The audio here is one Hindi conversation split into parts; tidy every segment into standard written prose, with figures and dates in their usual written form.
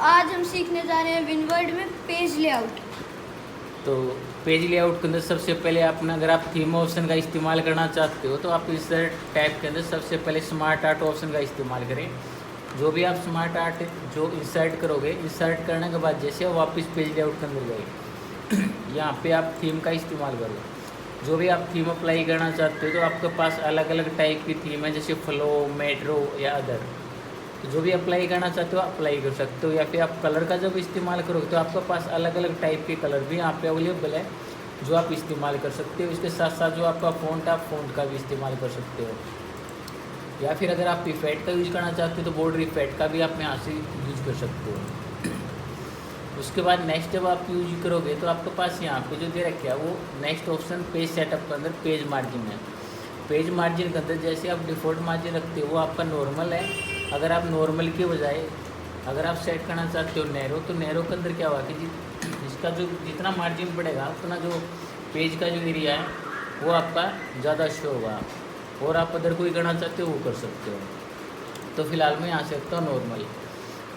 आज हम सीखने जा रहे हैं विनवर्ड में पेज लेआउट। तो पेज लेआउट के अंदर सबसे पहले अपना अगर आप थीम ऑप्शन का इस्तेमाल करना चाहते हो तो आप इस टैब के अंदर सबसे पहले स्मार्ट आर्ट ऑप्शन का इस्तेमाल करें। जो भी आप स्मार्ट आर्ट जो इंसर्ट करोगे, इंसर्ट करने के बाद जैसे वापस पेज लेआउट के अंदर गए यहाँ पे आप थीम का इस्तेमाल करो। जो भी आप थीम अप्लाई करना चाहते हो तो आपके पास अलग अलग टाइप की थीम है, जैसे फ्लो, मेट्रो या अदर। तो जो भी अप्लाई करना चाहते हो अप्लाई कर सकते हो, या फिर आप कलर का जब इस्तेमाल करोगे तो आपके पास अलग अलग टाइप के कलर भी यहाँ पे अवेलेबल है जो आप इस्तेमाल कर सकते हो। इसके साथ साथ जो आपका फ़ॉन्ट, आप फ़ॉन्ट का भी इस्तेमाल कर सकते हो, या फिर अगर आप इफेक्ट का यूज़ करना चाहते हो तो बॉर्डर इफेक्ट का भी आप यहाँ से यूज़ कर सकते हो। उसके बाद नेक्स्ट जब आप यूज करोगे तो आपके पास यहाँ पे जो दे रखा है वो नेक्स्ट ऑप्शन पेज सेटअप के अंदर पेज मार्जिन है। पेज मार्जिन के अंदर जैसे आप डिफ़ॉल्ट मार्जिन रखते हो वो आपका नॉर्मल है। अगर आप नॉर्मल के बजाय अगर आप सेट करना चाहते हो नैरो, तो नैरो के अंदर क्या हुआ कि इसका जो जितना मार्जिन बढ़ेगा उतना जो पेज का जो एरिया है वो आपका ज़्यादा शो होगा, और आप अदर कोई करना चाहते हो वो कर सकते हो। तो फिलहाल मैं यहाँ से रखता हूँ नॉर्मल।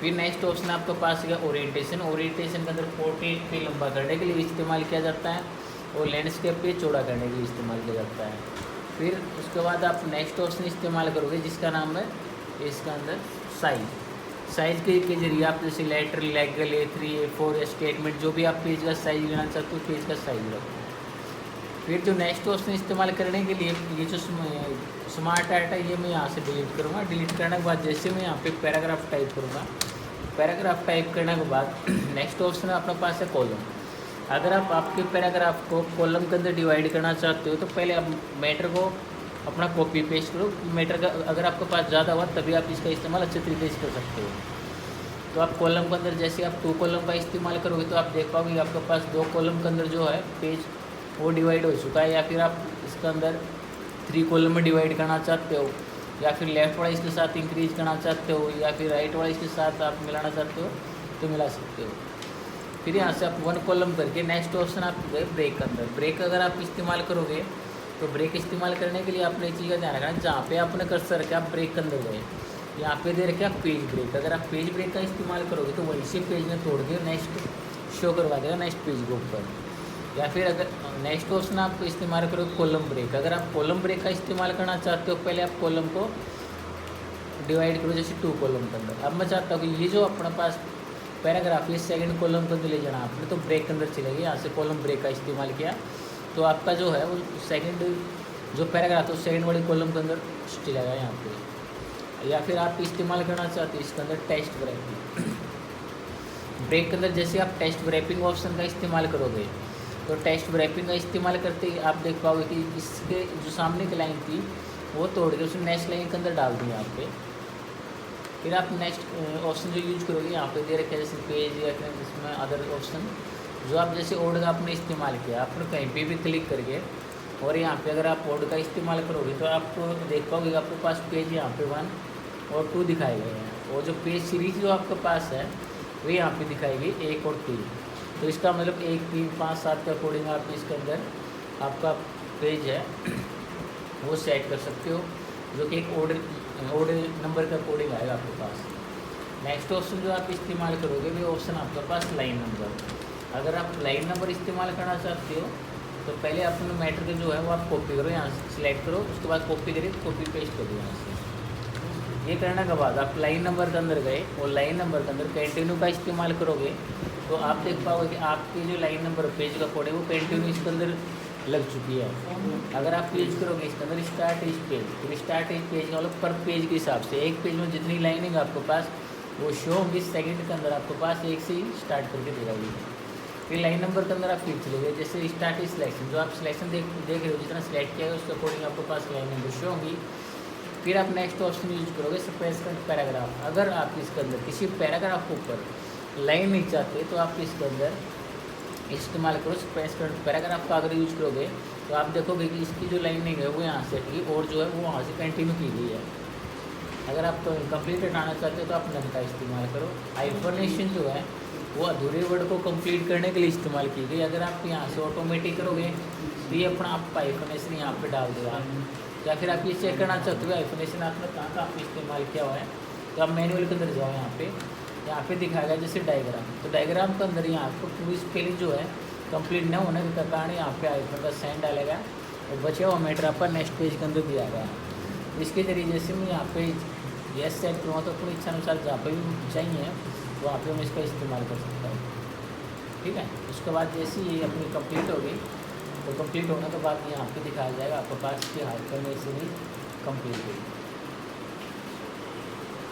फिर नेक्स्ट ऑप्शन आपके पास है ओरिएंटेशन। ओरिएंटेशन के अंदर पोर्ट्रेट पे लंबा करने के लिए इस्तेमाल किया जाता है और लैंडस्केप पे चौड़ा करने के लिए इस्तेमाल किया जाता है। फिर उसके बाद आप नेक्स्ट ऑप्शन इस्तेमाल करोगे जिसका नाम है इसके अंदर साइज़ के जरिए आप जैसे letter, legal, A3, A4 statement जो भी आप पेज का साइज लेना चाहते हो पेज का साइज रखो। फिर जो नेक्स्ट ऑप्शन इस्तेमाल करने के लिए ये जो स्मार्ट आर्ट है ये मैं यहाँ से डिलीट करूँगा। डिलीट करने के बाद जैसे मैं यहाँ पे पैराग्राफ टाइप करूँगा, पैराग्राफ टाइप करने के बाद नेक्स्ट ऑप्शन अपने पास है कॉलम। अगर आप आपके पैराग्राफ को कॉलम के अंदर डिवाइड करना चाहते हो तो पहले आप मैटर को अपना कॉपी पेस्ट करो। मैटर का अगर आपके पास ज़्यादा हुआ तभी आप इसका इस्तेमाल अच्छे तरीके से कर सकते हो। तो आप कॉलम के अंदर जैसे आप 2 कॉलम का इस्तेमाल करोगे तो आप देख पाओगे आपके पास 2 कॉलम के अंदर जो है पेज वो डिवाइड हो चुका है। या फिर आप इसके अंदर 3 कॉलम में डिवाइड करना चाहते हो, या फिर लेफ्ट वाला इसके साथ इंक्रीज करना चाहते हो, या फिर राइट वाला इसके साथ आप मिलाना चाहते हो तो मिला सकते हो। फिर यहाँ से आप 1 कॉलम करके नेक्स्ट ऑप्शन आप गए ब्रेक के अंदर। ब्रेक अगर आप इस्तेमाल करोगे तो ब्रेक इस्तेमाल करने के लिए आपने चीज़ का ध्यान रखना, जहाँ पे आपने कर्सर रखा आप ब्रेक के अंदर गए, यहाँ पे दे रखे आप पेज ब्रेक। अगर आप पेज ब्रेक का इस्तेमाल करोगे तो वहीं से पेज में तोड़ के नेक्स्ट शो करवा देगा नेक्स्ट पेज के ऊपर। या फिर अगर नेक्स्ट ऑप्शन आप इस्तेमाल करो कॉलम ब्रेक। अगर आप कॉलम ब्रेक का इस्तेमाल करना चाहते हो पहले आप कॉलम को डिवाइड करो जैसे 2 कॉलम के अंदर। अब मैं चाहता हूँ कि ये जो अपने पास पैराग्राफ ये सेकंड कॉलम के अंदर ले जाना आपने, तो ब्रेक के अंदर चलेगी। यहाँ से कॉलम ब्रेक का इस्तेमाल किया तो आपका जो है वो सेकंड जो पैराग्राफ है उस सेकंड वाली कॉलम के अंदर चलेगा यहाँ पे। या फिर आप इस्तेमाल करना चाहते हो इसके अंदर टेक्स्ट रैपिंग। ब्रेक के अंदर जैसे आप टेक्स्ट रैपिंग ऑप्शन का इस्तेमाल करोगे तो टेक्स्ट रैपिंग का इस्तेमाल करते ही आप देख पाओगे कि इसके जो सामने की लाइन थी वो तोड़ के उसने नेक्स्ट लाइन के अंदर डाल दी यहाँ पे। फिर आप नेक्स्ट ऑप्शन जो यूज करोगे यहाँ पे दे रखे हैं जैसे पेज या फिर इसमें अदर ऑप्शन जो आप जैसे ओड का आपने इस्तेमाल किया, आपने कहीं पे भी क्लिक करके और यहाँ पे अगर आप ओड का इस्तेमाल करोगे तो आपको देख पाओगे आपके पास पेज यहाँ पे 1 और 2 दिखाए गए हैं, और जो पेज सीरीज जो आपके पास है वो यहाँ पे दिखाएगी 1 और 3। तो इसका मतलब 1, 3, 5, 7 के अकॉर्डिंग आप इसके अंदर आपका पेज है वो सेट कर सकते हो, जो कि एक ऑड नंबर का अकॉर्डिंग आएगा आपके पास। नेक्स्ट ऑप्शन जो आप इस्तेमाल करोगे वो ऑप्शन आपके पास लाइन नंबर। अगर आप लाइन नंबर इस्तेमाल करना चाहते हो तो पहले अपने मैटर के जो है वो आप कॉपी करो, यहाँ से सिलेक्ट करो, उसके बाद कॉपी करिए कॉपी पेस्ट कर दो यहाँ से। ये करने के बाद आप लाइन नंबर के अंदर गए और लाइन नंबर के अंदर कंटिन्यू का इस्तेमाल करोगे तो आप देख पाओगे कि आपकी जो लाइन नंबर पेज का कोड है वो कंटिन्यू इसके अंदर लग चुकी है। अगर आप यूज करोगे इसके अंदर स्टार्ट इज पेज, तो स्टार्ट इज पेज का मतलब पर पेज के हिसाब से एक पेज में जितनी लाइनिंग आपके पास वो शो होगी सेकंड के अंदर आपके पास एक से ही स्टार्ट करके देगा। फिर लाइन नंबर के अंदर आप फिर चले गए जैसे स्टार्ट इज सिलेक्शन, जो आप सिलेक्शन देख रहे हो जितना सिलेक्ट किया है उसके अकॉर्डिंग आपके पास लाइन नंबर शो होगी। फिर आप नेक्स्ट ऑप्शन यूज करोगे स्पेस पैराग्राफ। अगर आप इसके अंदर किसी पैराग्राफ के ऊपर लाइन नहीं चाहते तो आप इसके अंदर इस्तेमाल करो स्पेस पैराग्राफ का। अगर यूज करोगे तो आप देखोगे कि इसकी जो लाइनिंग है वो यहाँ से हटी और जो है वो वहाँ से कंटिन्यू की गई है। अगर आप तो कंप्लीट हटाना चाहते हो तो आप नन का इस्तेमाल करो। हाइफर्नेशन जो है वो अधूरे वर्ड को कंप्लीट करने के लिए इस्तेमाल की गई। अगर आप यहाँ से ऑटोमेटिक करोगे तो ये अपना आप हाइफर्नेशन यहाँ पे डाल देगा। या फिर आप ये चेक करना चाहते हो हाइफर्नेशन आपने कहाँ कहाँ पे इस्तेमाल किया हुआ है तो आप मैनुअल के अंदर जाओ यहाँ पे यहाँ पे दिखाया गया जैसे डायग्राम, तो डायग्राम के अंदर यहाँ आपको पूरी स्पेलिंग जो है कंप्लीट न होने के कारण यहाँ पे आइकन का साइन डालेगा और बचा हुआ मैटर आपका नेक्स्ट पेज के अंदर दिया गया है। इसके जरिए जैसे मैं यहाँ पे यस सेट करूँगा तो अपनी इच्छा अनुसार जहाँ पर भी चाहिए वहाँ पे मैं इसका इस्तेमाल कर सकता हूँ। ठीक है, उसके बाद जैसे ये अपनी कंप्लीट हो गई तो कंप्लीट होने के बाद यहाँ पे दिखाया जाएगा आपके पास कि हाथ करने से ही कंप्लीट हुई।